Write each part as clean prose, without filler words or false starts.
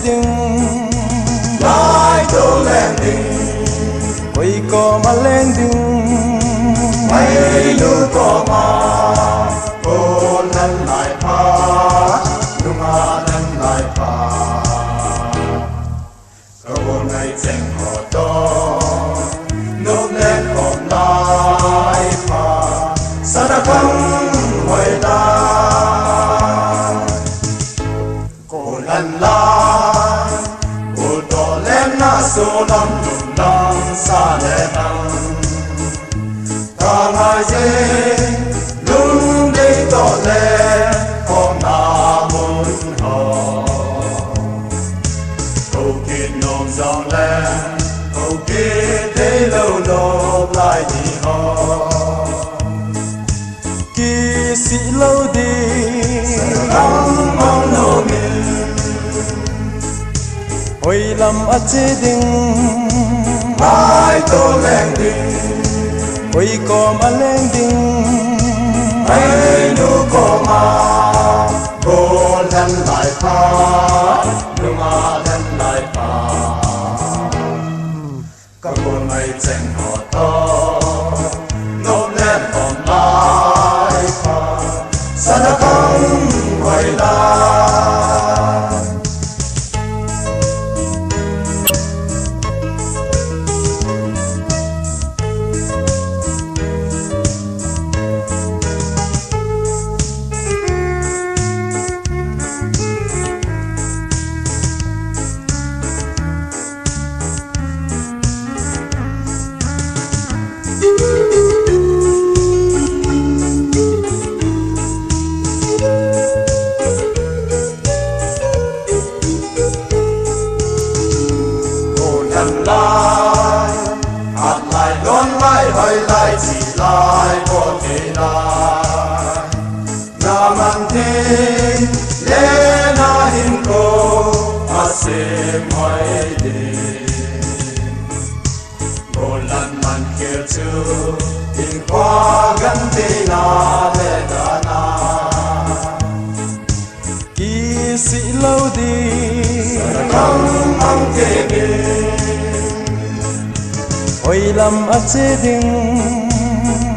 ding lai to lên ding quay co mà lên ding mấy nu có mà cô lần lại pha nu mà lần lại pha câu ngày chẳng họ to nốt lên hôm nay pha sa đã không hồi ta cô lần lại cô to lên na số năm lùng năm xa lệ năm ta ngài dê lung đi to lên hôm na muốn họ câu kia nôm dòng lên câu kia thế lâu nộp lại thì họ kỳ sĩ lâu đi không mong nô mình ôi làm ở chế ding mai tô lên đi ôi co mà lên ding mấy nu có mà cô lần lại pha nu mà lần lại pha các cô ngày chẳng họ to nộp lên hôm nay pha sa đã không quay lại hạt lại đón lại hơi lại chỉ lại có thể lại nam an thế lẽ na hin cô mà xem hỏi đi cô lần man kia chưa hin qua gần thế na lẽ đã na kỳ sĩ lâu đi không mong kề bên ôi làm ở chế ding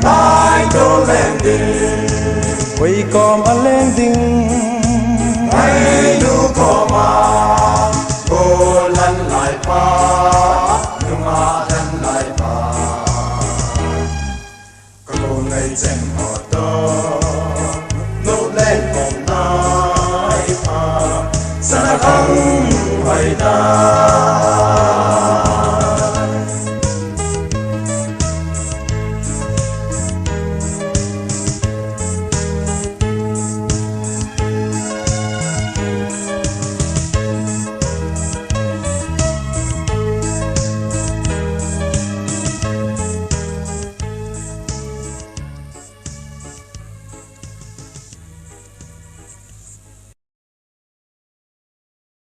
lai to lên đi quay co mà lên ding mấy nu có mà